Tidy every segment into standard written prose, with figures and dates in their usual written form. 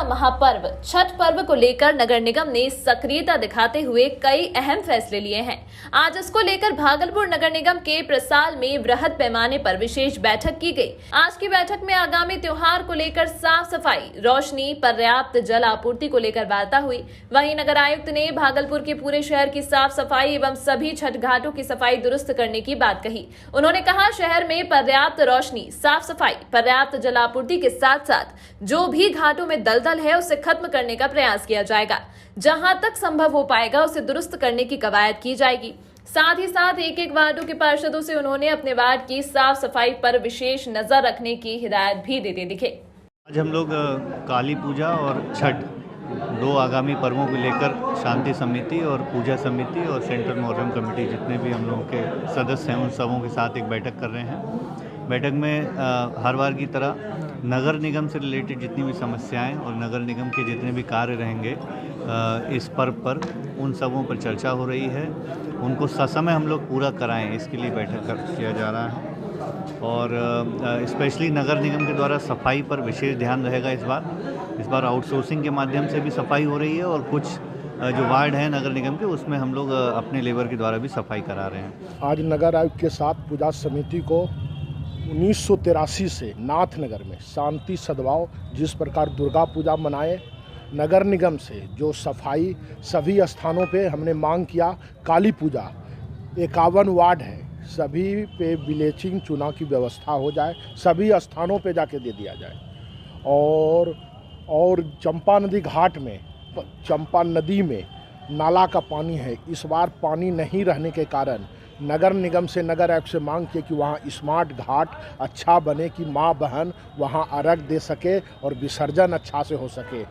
महापर्व छठ पर्व को लेकर नगर निगम ने सक्रियता दिखाते हुए कई अहम फैसले लिए हैं। आज इसको लेकर भागलपुर नगर निगम के प्रसाल में वृहद पैमाने पर विशेष बैठक की गई। आज की बैठक में आगामी त्योहार को लेकर साफ सफाई, रोशनी, पर्याप्त जल आपूर्ति को लेकर वार्ता हुई। वहीं नगर आयुक्त ने भागलपुर के पूरे शहर की साफ सफाई एवं सभी छठ घाटों की सफाई दुरुस्त करने की बात कही। उन्होंने कहा, शहर में पर्याप्त रोशनी, साफ सफाई, पर्याप्त जल आपूर्ति के साथ साथ जो भी घाटों में दलदल है उसे खत्म करने का प्रयास किया जाएगा। जहां तक संभव हो पाएगा उसे दुरुस्त करने की कवायद की जाएगी। साथ ही साथ एक एक वार्डों के पार्षदों से उन्होंने अपने वार्ड की साफ सफाई पर विशेष नजर रखने की हिदायत भी देते दिखे। आज हम लोग काली पूजा और छठ दो आगामी पर्वों को लेकर शांति समिति और पूजा समिति और सेंट्रल मोहर्रम कमेटी जितने भी हम लोगों के सदस्य हैं उन सबों के साथ एक बैठक कर रहे हैं। बैठक में हर बार की तरह नगर निगम से रिलेटेड जितनी भी समस्याएं और नगर निगम के जितने भी कार्य रहेंगे इस पर्व पर उन सबों पर चर्चा हो रही है। उनको ससमय हम लोग पूरा कराएं, इसके लिए बैठक किया जा रहा है। और स्पेशली नगर निगम के द्वारा सफाई पर विशेष ध्यान रहेगा। इस बार आउटसोर्सिंग के माध्यम से भी सफाई हो रही है और कुछ जो वार्ड हैं नगर निगम के उसमें हम लोग अपने लेबर के द्वारा भी सफाई करा रहे हैं। आज नगर आयुक्त के साथ पूजा समिति को 1983 से नाथनगर में शांति सद्भाव जिस प्रकार दुर्गा पूजा मनाए, नगर निगम से जो सफाई सभी स्थानों पे हमने मांग किया। काली पूजा 51 वार्ड है, सभी पे ब्लीचिंग चूना की व्यवस्था हो जाए, सभी स्थानों पे जाके दे दिया जाए। और चंपा नदी घाट में, चंपा नदी में नाला का पानी है। इस बार पानी नहीं रहने के कारण नगर निगम से, नगर आयुक्त से मांग की कि वहाँ स्मार्ट घाट अच्छा बने कि माँ बहन वहाँ अर्घ दे सके और विसर्जन अच्छा से हो सके।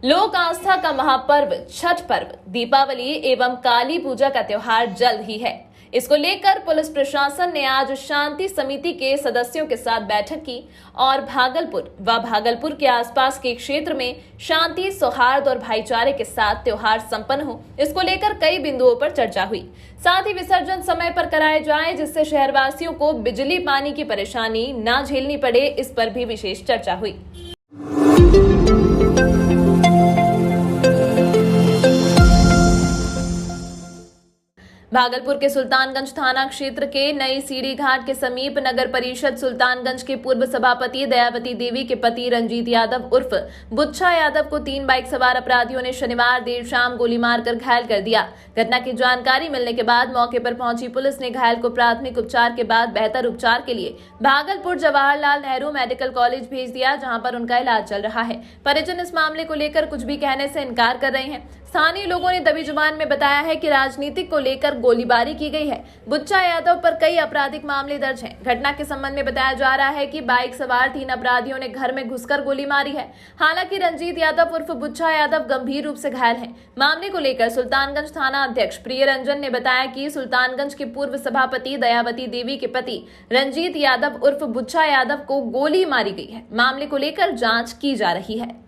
लोक आस्था का महापर्व छठ पर्व, दीपावली एवं काली पूजा का त्योहार जल्द ही है। इसको लेकर पुलिस प्रशासन ने आज शांति समिति के सदस्यों के साथ बैठक की और भागलपुर व भागलपुर के आसपास के क्षेत्र में शांति, सौहार्द और भाईचारे के साथ त्योहार संपन्न हो, इसको लेकर कई बिंदुओं पर चर्चा हुई। साथ ही विसर्जन समय पर कराए जाए जिससे शहरवासियों को बिजली पानी की परेशानी न झेलनी पड़े, इस पर भी विशेष चर्चा हुई। भागलपुर के सुल्तानगंज थाना क्षेत्र के नई सीढ़ी घाट के समीप नगर परिषद सुल्तानगंज के पूर्व सभापति दयावती देवी के पति रंजीत यादव उर्फ बुच्छा यादव को 3 बाइक सवार अपराधियों ने शनिवार देर शाम गोली मारकर घायल कर दिया। घटना की जानकारी मिलने के बाद मौके पर पहुंची पुलिस ने घायल को प्राथमिक उपचार के बाद बेहतर उपचार के लिए भागलपुर जवाहरलाल नेहरू मेडिकल कॉलेज भेज दिया, जहां पर उनका इलाज चल रहा है। परिजन इस मामले को लेकर कुछ भी कहने से इनकार कर रहे हैं। स्थानीय लोगों ने दबी जुबान में बताया है कि राजनीतिक को लेकर गोलीबारी की गई है। बुच्छा यादव पर कई आपराधिक मामले दर्ज हैं। घटना के संबंध में बताया जा रहा है कि बाइक सवार 3 अपराधियों ने घर में घुसकर गोली मारी है। हालांकि रंजीत यादव उर्फ बुच्छा यादव गंभीर रूप से घायल हैं। मामले को लेकर सुल्तानगंज थाना अध्यक्ष प्रिय रंजन ने बताया कि सुल्तानगंज के पूर्व सभापति दयावती देवी के पति रंजीत यादव उर्फ बुच्छा यादव को गोली मारी गई है। मामले को लेकर जाँच की जा रही है।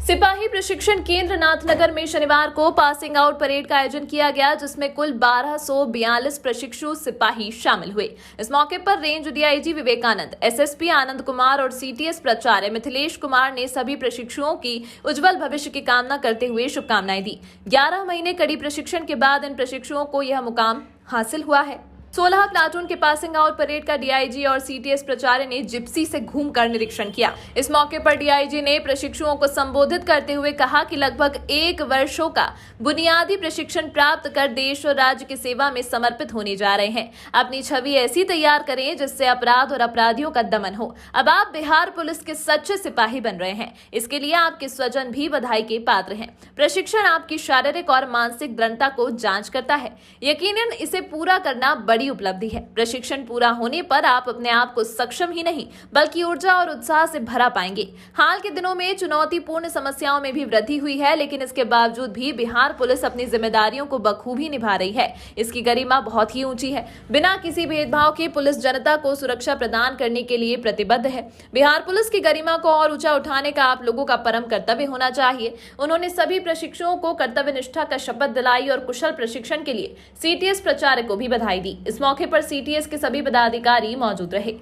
सिपाही प्रशिक्षण केंद्र नाथनगर में शनिवार को पासिंग आउट परेड का आयोजन किया गया, जिसमें कुल 1242 प्रशिक्षु सिपाही शामिल हुए। इस मौके पर range DIG Vivekananda, SSP Anand Kumar और सीटीएस प्राचार्य मिथिलेश कुमार ने सभी प्रशिक्षुओं की उज्जवल भविष्य की कामना करते हुए शुभकामनाएं दी। 11 महीने कड़ी प्रशिक्षण के बाद इन प्रशिक्षुओं को यह मुकाम हासिल हुआ है। 16 प्लाटून के पासिंग आउट परेड का डीआईजी और सीटीएस प्राचार्य ने जिप्सी से घूमकर निरीक्षण किया। इस मौके पर डीआईजी ने प्रशिक्षुओं को संबोधित करते हुए कहा कि लगभग 1 वर्षों का बुनियादी प्रशिक्षण प्राप्त कर देश और राज्य की सेवा में समर्पित होने जा रहे हैं। अपनी छवि ऐसी तैयार करें जिससे अपराध और अपराधियों का दमन हो। अब आप बिहार पुलिस के सच्चे सिपाही बन रहे हैं। इसके लिए आपके स्वजन भी बधाई के पात्र हैं। प्रशिक्षण आपकी शारीरिक और मानसिक दृढ़ता को जांच करता है। यकीनन इसे पूरा करना बड़ी उपलब्धि है। प्रशिक्षण पूरा होने पर आप अपने आप को सक्षम ही नहीं बल्कि ऊर्जा और उत्साह से भरा पाएंगे। हाल के दिनों में चुनौतीपूर्ण समस्याओं में भी वृद्धि हुई है, लेकिन इसके बावजूद भी बिहार पुलिस अपनी जिम्मेदारियों को बखूबी निभा रही है। इसकी गरिमा बहुत ही ऊंची है। बिना किसी भेदभाव के पुलिस जनता को सुरक्षा प्रदान करने के लिए प्रतिबद्ध है। बिहार पुलिस की गरिमा को और ऊंचा उठाने का आप लोगों का परम कर्तव्य होना चाहिए। उन्होंने सभी प्रशिक्षुओं को कर्तव्य निष्ठा का शपथ दिलाई और कुशल प्रशिक्षण के लिए सीटीएस प्राचार्य को भी बधाई दी। इस मौके पर सीटीएस के सभी पदाधिकारी मौजूद रहे।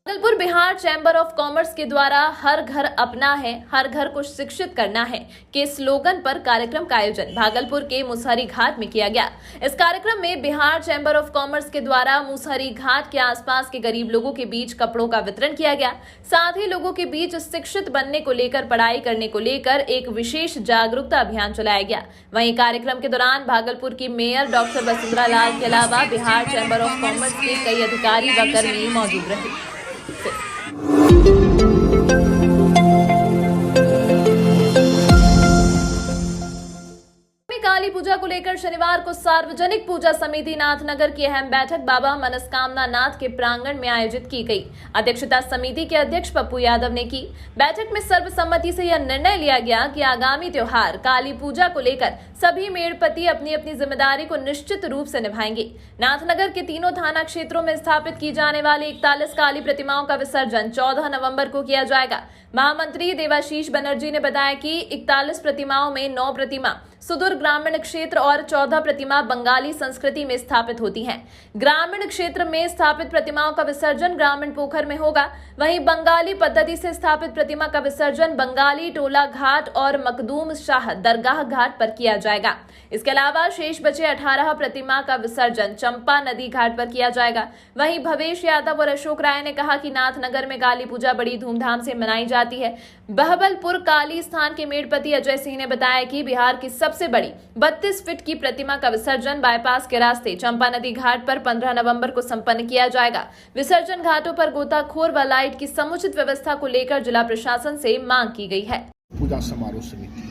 Bhagalpur Bihar chamber of commerce के द्वारा हर घर अपना है, हर घर को शिक्षित करना है के स्लोगन पर कार्यक्रम का आयोजन भागलपुर के मुसहरी घाट में किया गया। इस कार्यक्रम में बिहार चैम्बर ऑफ कॉमर्स के द्वारा मुसहरी घाट के आसपास के गरीब लोगों के बीच कपड़ों का वितरण किया गया। साथ ही लोगों के बीच शिक्षित बनने को लेकर, पढ़ाई करने को लेकर एक विशेष जागरूकता अभियान चलाया गया। वहीं कार्यक्रम के दौरान भागलपुर की मेयर डॉक्टर वसुंधरा लाल के अलावा बिहार चैम्बर ऑफ कॉमर्स के कई अधिकारी व कर्मी मौजूद रहे। काली पूजा को लेकर शनिवार को सार्वजनिक पूजा समिति नाथनगर की अहम बैठक बाबा मनस्कामना नाथ के प्रांगण में आयोजित की गई। अध्यक्षता समिति के अध्यक्ष पप्पू यादव ने की। बैठक में सर्वसम्मति से यह निर्णय लिया गया कि आगामी त्योहार काली पूजा को लेकर सभी मेड़पति अपनी अपनी जिम्मेदारी को निश्चित रूप से निभाएंगे। नाथनगर के तीनों थाना क्षेत्रों में स्थापित की जाने वाली 41 काली प्रतिमाओं का विसर्जन 14 नवंबर को किया जाएगा। महामंत्री देवाशीष बनर्जी ने बताया कि 41 प्रतिमाओं में 9 प्रतिमा सुदूर ग्रामीण क्षेत्र और 14 प्रतिमा बंगाली संस्कृति में स्थापित होती हैं। ग्रामीण क्षेत्र में स्थापित प्रतिमाओं का विसर्जन ग्रामीण पोखर में होगा। वहीं बंगाली पद्धति से स्थापित प्रतिमा का विसर्जन बंगाली टोला घाट और मखदूम शाह दरगाह घाट पर किया जाएगा। इसके अलावा शेष बचे 18 प्रतिमा का विसर्जन चंपा नदी घाट पर किया जाएगा। वहीं भवेश यादव और अशोक राय ने कहा कि नाथनगर में काली पूजा बड़ी धूमधाम से मनाई जाती है। बहबलपुर काली स्थान के मेड़पति अजय सिंह ने बताया कि बिहार की सबसे बड़ी 32 फीट की प्रतिमा का विसर्जन बाईपास के रास्ते चंपा नदी घाट पर 15 नवंबर को संपन्न किया जाएगा। विसर्जन घाटों पर गोताखोर व लाइट की समुचित व्यवस्था को लेकर जिला प्रशासन से मांग की गई है। पूजा समारोह समिति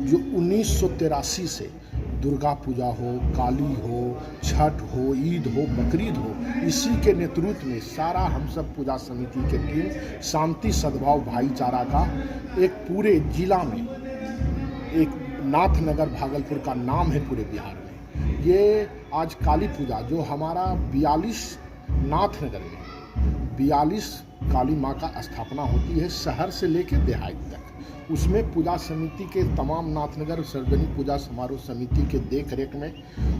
जो 1983 से दुर्गा पूजा हो, काली हो, छठ हो, ईद हो, बकरीद हो, इसी के नेतृत्व में सारा हम सब पूजा समिति के टीम शांति सद्भाव भाईचारा का एक पूरे जिला में एक नाथनगर भागलपुर का नाम है पूरे बिहार में। ये आज काली पूजा जो हमारा 42 नाथनगर में 42 काली माँ का स्थापना होती है शहर से लेकर देहात तक। उसमें पूजा समिति के तमाम नाथनगर सार्वजनिक पूजा समारोह समिति के देख रेख में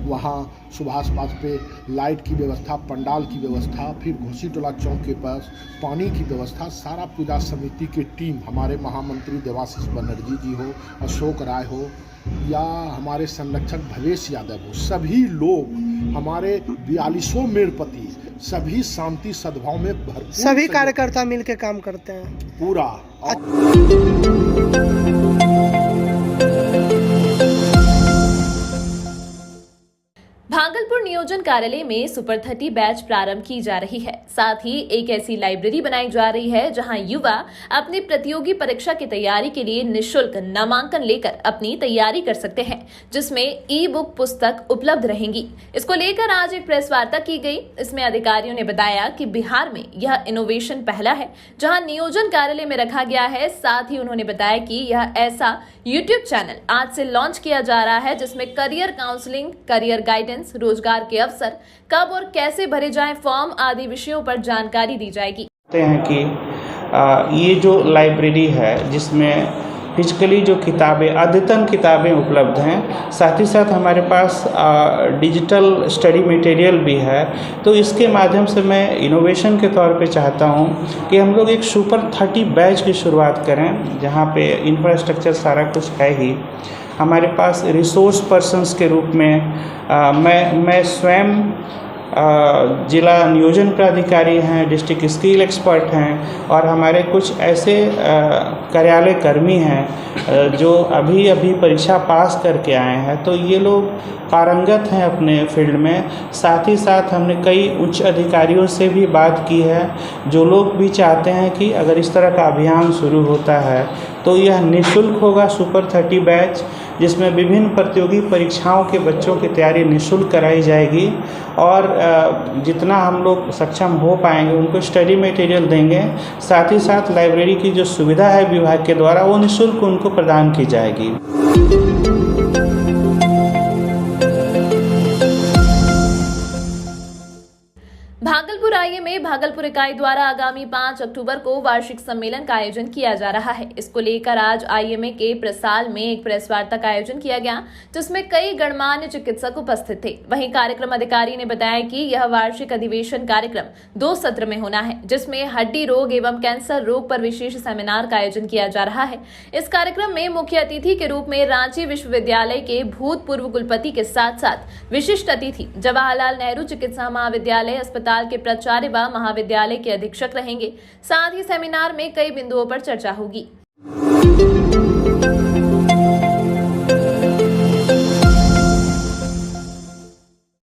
वहाँ सुभाष पास पे लाइट की व्यवस्था, पंडाल की व्यवस्था, फिर घोसी टोला चौक के पास पानी की व्यवस्था, सारा पूजा समिति की टीम हमारे महामंत्री देवाशीष बनर्जी जी हो, अशोक राय हो या हमारे संरक्षक भवेश यादव हो, सभी लोग हमारे 42 मेड़पति सभी शांति सद्भाव में भरपूर सभी कार्यकर्ता मिलकर काम करते हैं पूरा। भागलपुर नियोजन कार्यालय में सुपर 30 बैच प्रारंभ की जा रही है। साथ ही एक ऐसी लाइब्रेरी बनाई जा रही है जहां युवा अपनी प्रतियोगी परीक्षा की तैयारी के लिए निःशुल्क नामांकन लेकर अपनी तैयारी कर सकते हैं, जिसमें ई बुक पुस्तक उपलब्ध रहेंगी। इसको लेकर आज एक प्रेस वार्ता की गई। इसमें अधिकारियों ने बताया कि बिहार में यह इनोवेशन पहला है जहां नियोजन कार्यालय में रखा गया है। साथ ही उन्होंने बताया कि यह ऐसा यूट्यूब चैनल आज से लॉन्च किया जा रहा है जिसमें करियर काउंसलिंग, करियर गाइडेंस, रोजगार के अवसर, कब और कैसे भरे जाएं फॉर्म आदि विषयों पर जानकारी दी जाएगी। हैं कि ये जो लाइब्रेरी है जिसमें फिजिकली जो किताबें, अद्यतन किताबें उपलब्ध हैं, साथ ही साथ हमारे पास डिजिटल स्टडी मटेरियल भी है। तो इसके माध्यम से मैं इनोवेशन के तौर पे चाहता हूँ कि हम लोग एक सुपर 30 बैच की शुरुआत करें जहाँ पे इंफ्रास्ट्रक्चर सारा कुछ है ही। हमारे पास रिसोर्स पर्सन्स के रूप में मैं स्वयं जिला नियोजन प्राधिकारी हैं, डिस्ट्रिक्ट स्किल एक्सपर्ट हैं और हमारे कुछ ऐसे कार्यालय कर्मी हैं जो अभी परीक्षा पास करके आए हैं। तो ये लोग पारंगत हैं अपने फील्ड में। साथ ही साथ हमने कई उच्च अधिकारियों से भी बात की है जो लोग भी चाहते हैं कि अगर इस तरह का अभियान शुरू होता है तो यह निःशुल्क होगा सुपर 30 बैच, जिसमें विभिन्न प्रतियोगी परीक्षाओं के बच्चों की तैयारी निःशुल्क कराई जाएगी और जितना हम लोग सक्षम हो पाएंगे उनको स्टडी मटेरियल देंगे। साथ ही साथ लाइब्रेरी की जो सुविधा है विभाग के द्वारा वो निःशुल्क उनको प्रदान की जाएगी। भागलपुर आईए में भागलपुर इकाई द्वारा आगामी 5 अक्टूबर को वार्षिक सम्मेलन का आयोजन किया जा रहा है। इसको लेकर आज आईएमए के प्रसाल में एक प्रेस वार्ता का आयोजन किया गया, जिसमें कई गणमान्य चिकित्सक उपस्थित थे। वहीं कार्यक्रम अधिकारी ने बताया कि यह वार्षिक अधिवेशन कार्यक्रम 2 सत्र में होना है, जिसमें हड्डी रोग एवं कैंसर रोग पर विशेष सेमिनार का आयोजन किया जा रहा है। इस कार्यक्रम में मुख्य अतिथि के रूप में रांची विश्वविद्यालय के भूतपूर्व कुलपति के साथ साथ विशिष्ट अतिथि जवाहरलाल नेहरू चिकित्सा महाविद्यालय अस्पताल के प्राचार्य व महाविद्यालय के अधीक्षक रहेंगे। साथ ही सेमिनार में कई बिंदुओं पर चर्चा होगी।